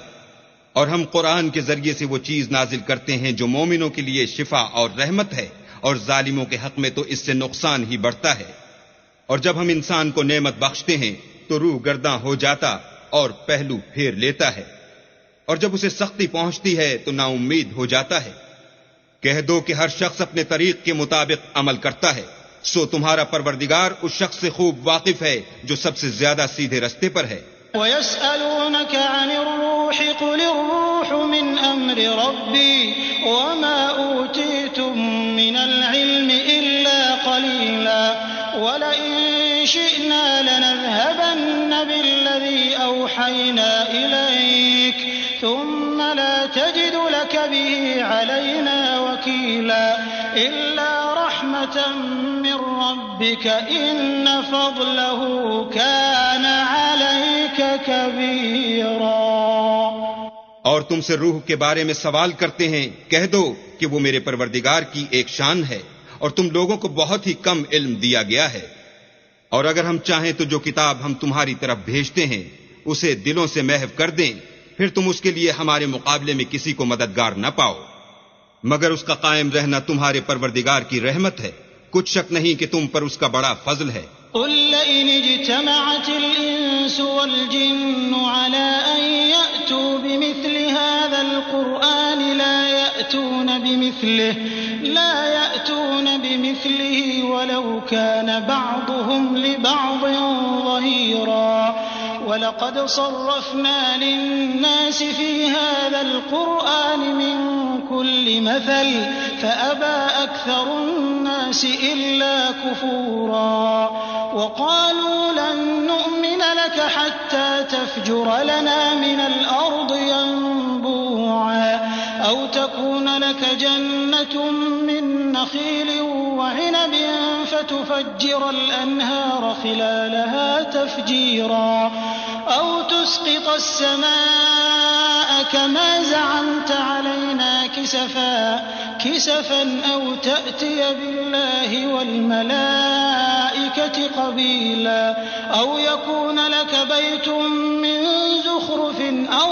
اور ہم قرآن کے ذریعے سے وہ چیز نازل کرتے ہیں جو مومنوں کے لیے شفا اور رحمت ہے، اور ظالموں کے حق میں تو اس سے نقصان ہی بڑھتا ہے۔ اور جب ہم انسان کو نعمت بخشتے ہیں تو روح گرداں ہو جاتا اور پہلو پھیر لیتا ہے، اور جب اسے سختی پہنچتی ہے تو نا امید ہو جاتا ہے۔ کہہ دو کہ ہر شخص اپنے طریق کے مطابق عمل کرتا ہے، سو تمہارا پروردگار اس شخص سے خوب واقف ہے جو سب سے زیادہ سیدھے رستے پر ہے۔ وَيَسْأَلُونَكَ عَنِ الرُّوحِ قُلِ الرُّوحُ مِنْ أَمْرِ رَبِّي وَمَا أُوتِيتُم مِّنَ الْعِلْمِ إِلَّا قَلِيلًا وَلَئِن شِئْنَا لَنَذْهَبَنَّ بِالَّذِي أَوْحَيْنَا إِلَيْكَ ثُمَّ لَا تَجِدُ لَكَ بِهِ عَلَيْنَا وَكِيلًا إِلَّا رَحْمَةً مِّن رَّبِّكَ إِنَّ فَضْلَهُ كَانَ عَلَيْكَ كَبِيرًا۔ اور تم سے روح کے بارے میں سوال کرتے ہیں، کہہ دو کہ وہ میرے پروردگار کی ایک شان ہے، اور تم لوگوں کو بہت ہی کم علم دیا گیا ہے۔ اور اگر ہم چاہیں تو جو کتاب ہم تمہاری طرف بھیجتے ہیں اسے دلوں سے محو کر دیں، پھر تم اس کے لیے ہمارے مقابلے میں کسی کو مددگار نہ پاؤ، مگر اس کا قائم رہنا تمہارے پروردگار کی رحمت ہے، کچھ شک نہیں کہ تم پر اس کا بڑا فضل ہے۔ قل لئن اجتمعت الإنس والجن على أن يأتوا بمثل هذا القرآن لا يأتون بمثله ولو كان بعضهم لبعض ظهيرا ولقد صرفنا للناس في هذا القرآن من كل مثل فأبى أكثر الناس إلا كفورا وقالوا لن نؤمن لك حتى تفجر لنا من الأرض ينبوعا أو تكون لك جنة من نخيل وعنب فتفجر الأنهار خلالها تفجيرا أو تسقط السماء كما زعمت علينا كسفا أو تأتي بالله والملائكة قبيلا أو يكون لك بيت من زخرف أو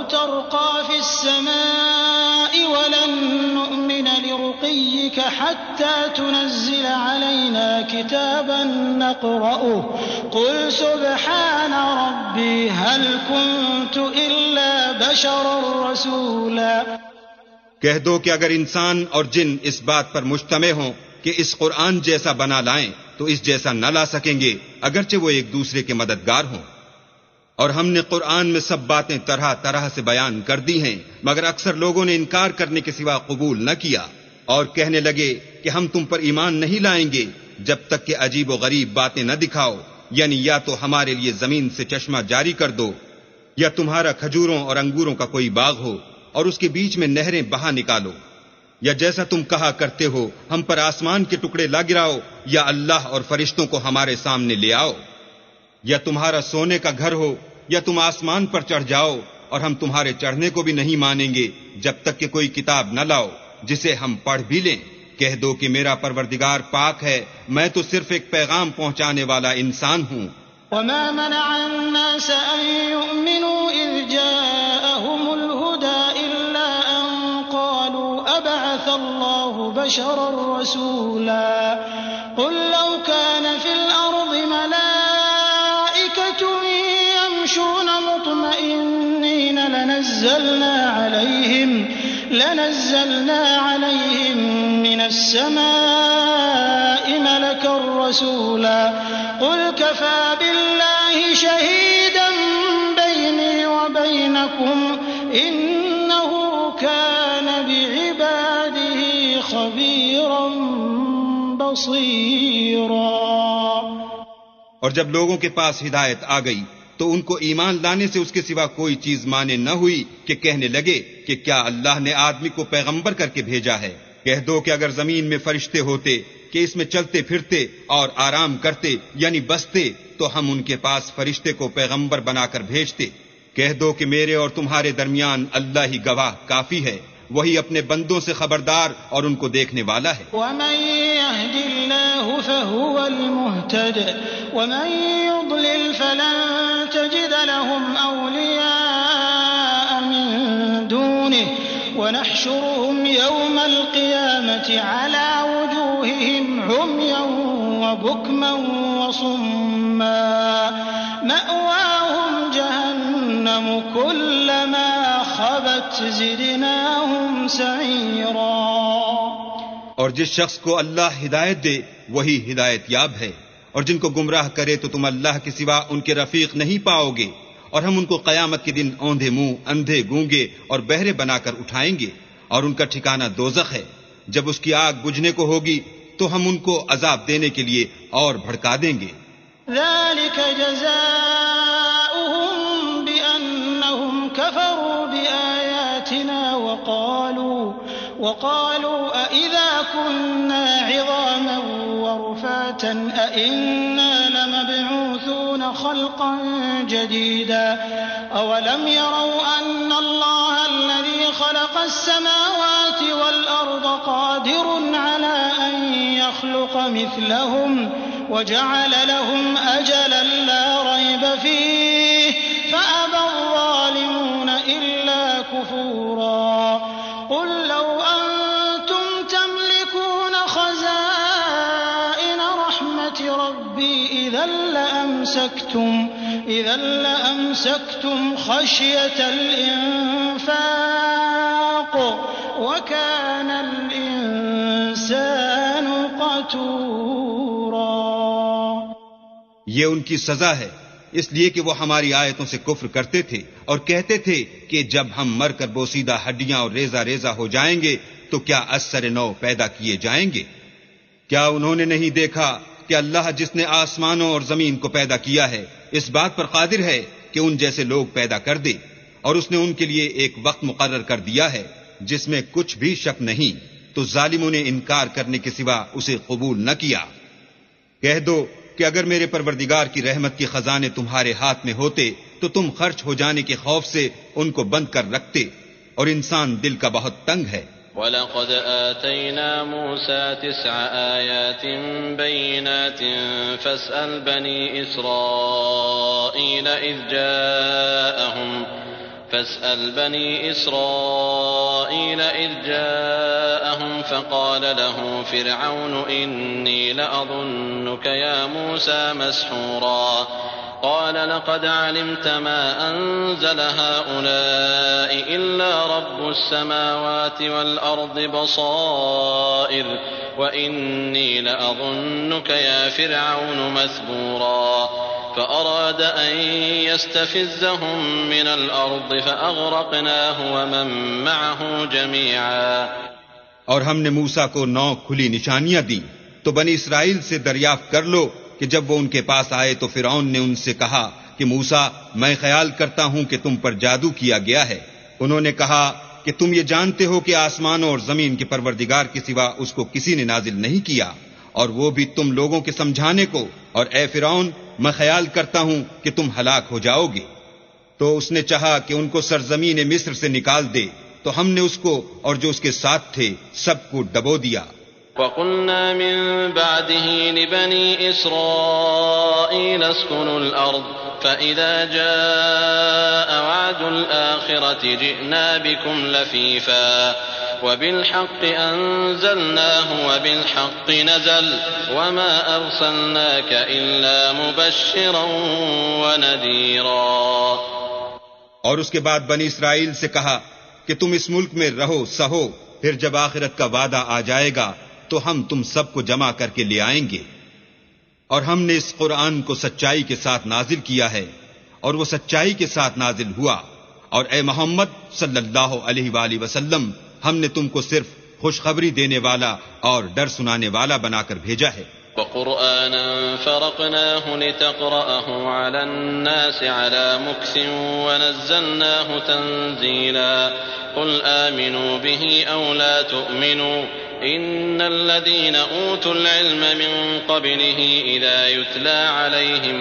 ترقى في السماء ولن نؤمن لرقيك حتى تنزل علينا كتابا نقرأه قل سبحان ربي هل كنت إلا بشرا رسولا۔ کہہ دو کہ اگر انسان اور جن اس بات پر مجتمع ہوں کہ اس قرآن جیسا بنا لائیں تو اس جیسا نہ لا سکیں گے، اگرچہ وہ ایک دوسرے کے مددگار ہوں۔ اور ہم نے قرآن میں سب باتیں طرح طرح سے بیان کر دی ہیں، مگر اکثر لوگوں نے انکار کرنے کے سوا قبول نہ کیا، اور کہنے لگے کہ ہم تم پر ایمان نہیں لائیں گے جب تک کہ عجیب و غریب باتیں نہ دکھاؤ، یعنی یا تو ہمارے لیے زمین سے چشمہ جاری کر دو، یا تمہارا کھجوروں اور انگوروں کا کوئی باغ ہو اور اس کے بیچ میں نہریں بہا نکالو، یا جیسا تم کہا کرتے ہو ہم پر آسمان کے ٹکڑے لا گراؤ، یا اللہ اور فرشتوں کو ہمارے سامنے لے آؤ، یا تمہارا سونے کا گھر ہو، یا تم آسمان پر چڑھ جاؤ اور ہم تمہارے چڑھنے کو بھی نہیں مانیں گے جب تک کہ کوئی کتاب نہ لاؤ جسے ہم پڑھ بھی لیں۔ کہہ دو کہ میرا پروردگار پاک ہے، میں تو صرف ایک پیغام پہنچانے والا انسان ہوں۔ وما منع الناس أن يؤمنوا إذ جاءهم الهدى إلا أن قالوا أبعث الله بشرا رسولا قل لو كان في الأرض ملائكة يمشون مطمئنين لنزلنا عليهم من السماء ملكا رسولا قل كفى بالله شهيدا بيني وبينكم إنه كان بعباده خبيرا بصيرا۔ اور جب لوگوں کے پاس ہدایت آ گئی تو ان کو ایمان لانے سے اس کے سوا کوئی چیز مانے نہ ہوئی کہ کہنے لگے کہ کیا اللہ نے آدمی کو پیغمبر کر کے بھیجا ہے۔ کہہ دو کہ اگر زمین میں فرشتے ہوتے کہ اس میں چلتے پھرتے اور آرام کرتے یعنی بستے تو ہم ان کے پاس فرشتے کو پیغمبر بنا کر بھیجتے۔ کہہ دو کہ میرے اور تمہارے درمیان اللہ ہی گواہ کافی ہے، وہی اپنے بندوں سے خبردار اور ان کو دیکھنے والا ہے۔ ومن يهد الله فهو المهتد ومن يضلل فلن تجد لهم أولياء من دونه ونحشرهم يوم القيامة على وجوههم عميا وبكما وصما مأواهم جهنم كلما خبت زدناهم سعيرا۔ اور جس شخص کو اللہ ہدایت دے وہی ہدایت یاب ہے، اور جن کو گمراہ کرے تو تم اللہ کے سوا ان کے رفیق نہیں پاؤ گے، اور ہم ان کو قیامت کے دن اوندھے منہ، اندھے گونگے اور بہرے بنا کر اٹھائیں گے، اور ان کا ٹھکانہ دوزخ ہے، جب اس کی آگ بجھنے کو ہوگی تو ہم ان کو عذاب دینے کے لیے اور بھڑکا دیں گے. ذلك جزاؤهم بأنهم كفروا بآياتنا وقالوا أإذا كنا عظاما ورفاتا أإنا لمبعوثون خلقا جديدا أولم يروا أن الله الذي خلق السماوات والأرض قادر على أن يخلق مثلهم وجعل لهم أجلا لا ريب فيه فأبى الظالمون إلا كفورا. قل لو أنتم تملكون خزائن رحمة ربي إذا لأمسكتم خشية الإنفاق وكان الإنسان قتورا. یہ ان کی سزا ہے اس لیے کہ وہ ہماری آیتوں سے کفر کرتے تھے اور کہتے تھے کہ جب ہم مر کر بوسیدہ ہڈیاں اور ریزہ ریزہ ہو جائیں گے تو کیا از سر نو پیدا کیے جائیں گے؟ کیا انہوں نے نہیں دیکھا کہ اللہ جس نے آسمانوں اور زمین کو پیدا کیا ہے اس بات پر قادر ہے کہ ان جیسے لوگ پیدا کر دے، اور اس نے ان کے لیے ایک وقت مقرر کر دیا ہے جس میں کچھ بھی شک نہیں، تو ظالموں نے انکار کرنے کے سوا اسے قبول نہ کیا. کہہ دو کہ اگر میرے پروردگار کی رحمت کے خزانے تمہارے ہاتھ میں ہوتے تو تم خرچ ہو جانے کے خوف سے ان کو بند کر رکھتے، اور انسان دل کا بہت تنگ ہے. وَلَقَدْ آتَيْنَا مُوسَى 9 آيَاتٍ بَيِّنَاتٍ فَاسْأَلْ بَنِي إِسْرَائِيلَ إِذْ جَاءَهُمْ فَقَالَ لَهُ فِرْعَوْنُ إِنِّي لَأَظُنُّكَ يَا مُوسَى مَسْحُورًا. قال لقد علمت ما أنزل هؤلاء إلا رب السماوات والأرض بصائر وإني لأظنك يا فرعون مثبورا. فأراد أن يستفزهم من الأرض فأغرقناه ومن معه جميعا. اور ہم نے موسیٰ کو 9 کھلی نشانیاں دی تو بنی اسرائیل سے دریافت کر لو کہ جب وہ ان کے پاس آئے تو فرعون نے ان سے کہا کہ موسیٰ میں خیال کرتا ہوں کہ تم پر جادو کیا گیا ہے. انہوں نے کہا کہ تم یہ جانتے ہو کہ آسمانوں اور زمین کے پروردگار کے سوا اس کو کسی نے نازل نہیں کیا، اور وہ بھی تم لوگوں کے سمجھانے کو، اور اے فرعون میں خیال کرتا ہوں کہ تم ہلاک ہو جاؤ گے. تو اس نے چاہا کہ ان کو سرزمین مصر سے نکال دے، تو ہم نے اس کو اور جو اس کے ساتھ تھے سب کو ڈبو دیا. وَقُلْنَا مِن بَعْدِهِ لِبَنِي إِسْرَائِيلَ اسْكُنُوا الْأَرْضَ فَإِذَا جَاءَ وَعْدُ الْآخِرَةِ جِئْنَا بِكُمْ لَفِيفًا وَبِالْحَقِّ أَنزَلْنَاهُ وَبِالْحَقِّ نَزَلَ وَمَا أَرْسَلْنَاكَ إِلَّا مُبَشِّرًا وَنَذِيرًا. اور اس کے بعد بنی اسرائیل سے کہا کہ تم اس ملک میں رہو سہو، پھر جب آخرت کا وعدہ آ جائے گا تو ہم تم سب کو جمع کر کے لے آئیں گے. اور ہم نے اس قرآن کو سچائی کے ساتھ نازل کیا ہے اور وہ سچائی کے ساتھ نازل ہوا. اور اے محمد صلی اللہ علیہ وآلہ وسلم ہم نے تم کو صرف خوشخبری دینے والا اور ڈر سنانے والا بنا کر بھیجا ہے. وَقُرْآنًا فَرَقْنَاهُ لِتَقْرَأَهُ عَلَى النَّاسِ عَلَى مُكْثٍ وَنَزَّلْنَاهُ تَنزِيلًا. قُلْ آمِنُوا بِهِ أَوْ لَا تُؤْمِنُوا إِنَّ الَّذِينَ أُوتُوا الْعِلْمَ مِنْ قَبْلِهِ إِذَا يُتْلَى عَلَيْهِمْ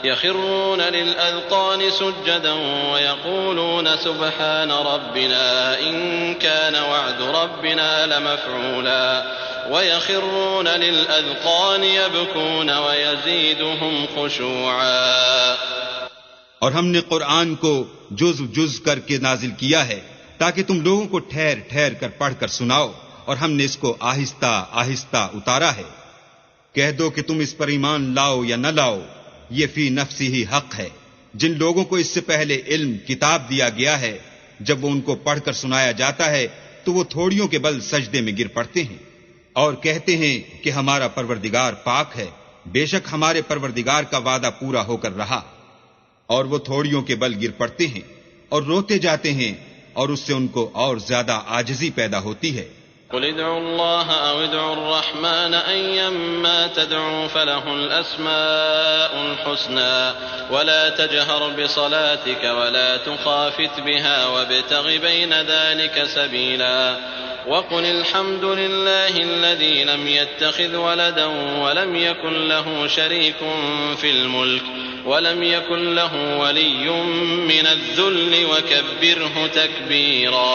يخرون للأذقان سجدا ويقولون سبحان ربنا إن كان وعد ربنا لمفعولا ويخرون للأذقان يبكون ويزيدهم خشوعا. اور ہم نے قرآن کو جز جز کر کے نازل کیا ہے تاکہ تم لوگوں کو ٹھہر ٹھہر کر پڑھ کر سناؤ، اور ہم نے اس کو آہستہ آہستہ اتارا ہے. کہہ دو کہ تم اس پر ایمان لاؤ یا نہ لاؤ، یہ فی نفسی ہی حق ہے. جن لوگوں کو اس سے پہلے علم کتاب دیا گیا ہے جب وہ ان کو پڑھ کر سنایا جاتا ہے تو وہ تھوڑیوں کے بل سجدے میں گر پڑتے ہیں اور کہتے ہیں کہ ہمارا پروردگار پاک ہے، بے شک ہمارے پروردگار کا وعدہ پورا ہو کر رہا. اور وہ تھوڑیوں کے بل گر پڑتے ہیں اور روتے جاتے ہیں اور اس سے ان کو اور زیادہ عاجزی پیدا ہوتی ہے۔ قل ادعوا الله أو ادعوا الرحمن أيما تدعوا فله الأسماء الحسنى ولا تجهر بصلاتك ولا تخافت بها وابتغ بين ذلك سبيلا وقل الحمد لله الذي لم يتخذ ولدا ولم يكن له شريك في الملك ولم يكن له ولي من الذل وكبره تكبيرا۔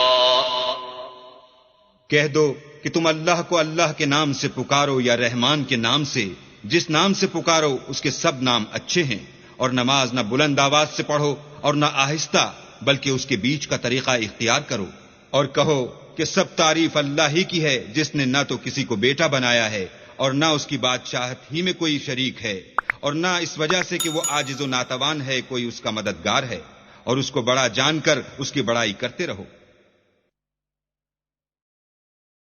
کہہ دو کہ تم اللہ کو اللہ کے نام سے پکارو یا رحمان کے نام سے، جس نام سے پکارو اس کے سب نام اچھے ہیں، اور نماز نہ بلند آواز سے پڑھو اور نہ آہستہ، بلکہ اس کے بیچ کا طریقہ اختیار کرو، اور کہو کہ سب تعریف اللہ ہی کی ہے جس نے نہ تو کسی کو بیٹا بنایا ہے اور نہ اس کی بادشاہت ہی میں کوئی شریک ہے، اور نہ اس وجہ سے کہ وہ عاجز و ناتوان ہے کوئی اس کا مددگار ہے، اور اس کو بڑا جان کر اس کی بڑائی کرتے رہو۔